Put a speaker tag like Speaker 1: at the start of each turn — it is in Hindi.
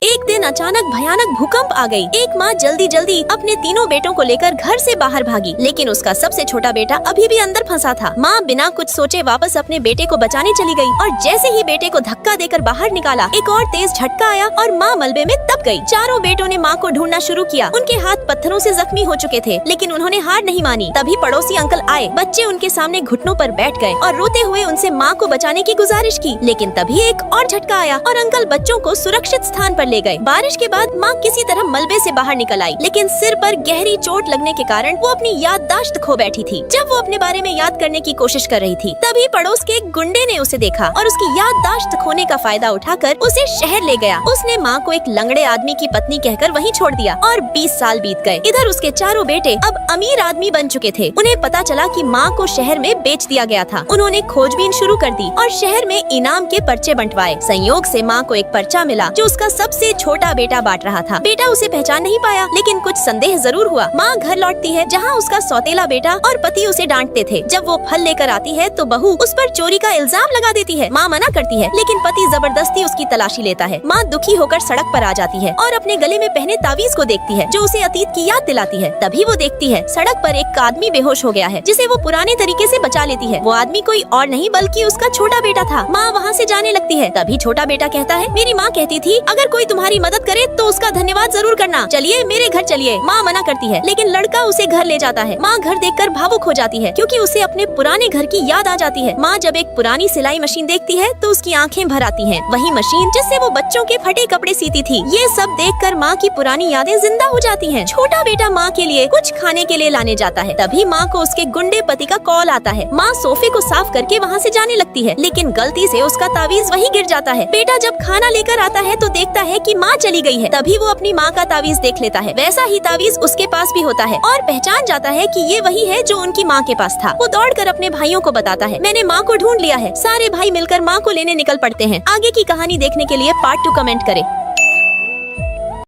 Speaker 1: एक दिन अचानक भयानक भूकंप आ गई। एक माँ जल्दी जल्दी अपने तीनों बेटों को लेकर घर से बाहर भागी, लेकिन उसका सबसे छोटा बेटा अभी भी अंदर फंसा था। माँ बिना कुछ सोचे वापस अपने बेटे को बचाने चली गई और जैसे ही बेटे को धक्का देकर बाहर निकाला, एक और तेज झटका आया और माँ मलबे में दब गई। चारों बेटों ने माँ को ढूंढना शुरू किया। उनके हाथ पत्थरों से जख्मी हो चुके थे, लेकिन उन्होंने हार नहीं मानी। तभी पड़ोसी अंकल आए। बच्चे उनके सामने घुटनों पर बैठ गए और रोते हुए उनसे माँ को बचाने की गुजारिश की, लेकिन तभी एक और झटका आया और अंकल बच्चों को सुरक्षित स्थान पर ले गए। बारिश के बाद माँ किसी तरह मलबे से बाहर निकल आई, लेकिन सिर पर गहरी चोट लगने के कारण वो अपनी याददाश्त खो बैठी थी। जब वो अपने बारे में याद करने की कोशिश कर रही थी, तभी पड़ोस के एक गुंडे ने उसे देखा और उसकी याददाश्त खोने का फायदा उठाकर उसे शहर ले गया। उसने माँ को एक लंगड़े आदमी की पत्नी कहकर वहीं छोड़ दिया और 20 साल बीत गए। इधर उसके चारों बेटे अब अमीर आदमी बन चुके थे। उन्हें पता चला कि माँ को शहर में बेच दिया गया था। उन्होंने खोजबीन शुरू कर दी और शहर में इनाम के पर्चे बंटवाए। संयोग से माँ को एक पर्चा मिला जो उसका सबसे छोटा बेटा बांट रहा था। बेटा उसे पहचान नहीं पाया, लेकिन कुछ संदेह जरूर हुआ। माँ घर लौटती है, जहाँ उसका सौतेला बेटा और पति उसे डांटते थे। जब वो फल लेकर आती है तो बहू उस पर चोरी का इल्जाम लगा देती है। माँ मना करती है, लेकिन पति जबरदस्ती उसकी तलाशी लेता है। माँ दुखी होकर सड़क पर आ जाती है और अपने गले में पहने तावीज को देखती है, जो उसे अतीत की याद दिलाती है। तभी वो देखती है सड़क पर एक आदमी बेहोश हो गया है, जिसे वो पुराने तरीके से बचा लेती है। वो आदमी कोई और नहीं बल्कि उसका छोटा बेटा था। माँ वहाँ से जाने लगती है। तभी छोटा बेटा कहता है, मेरी माँ कहती थी अगर कोई तुम्हारी मदद करे तो उसका धन्यवाद जरूर करना। चलिए मेरे घर चलिए। माँ मना करती है, लेकिन लड़का उसे घर ले जाता है। माँ घर देखकर भावुक हो जाती है, क्योंकि उसे अपने पुराने घर की याद आ जाती है। माँ जब एक पुरानी सिलाई मशीन देखती है तो उसकी आंखें भर आती हैं। वही मशीन जिससे वो बच्चों के फटे कपड़े सीती थी। ये सब देखकर माँ की पुरानी यादें जिंदा हो जाती हैं। छोटा बेटा माँ के लिए कुछ खाने के लिए लाने जाता है। तभी माँ को उसके गुंडे पति का कॉल आता है। माँ सोफे को साफ करके वहाँ से जाने लगती है, लेकिन गलती से उसका तावीज वहीं गिर जाता है। बेटा जब खाना लेकर आता है तो देखता है कि माँ चली गई है। तभी वो अपनी माँ का तावीज देख लेता है। वैसा ही तावीज उसके पास भी होता है और पहचान जाता है कि ये वही है जो उनकी माँ के पास था। वो दौड़कर अपने भाइयों को बताता है, मैंने माँ को ढूंढ लिया है। सारे भाई मिलकर माँ को लेने निकल पड़ते हैं। आगे की कहानी देखने के लिए पार्ट 2 कमेंट करें।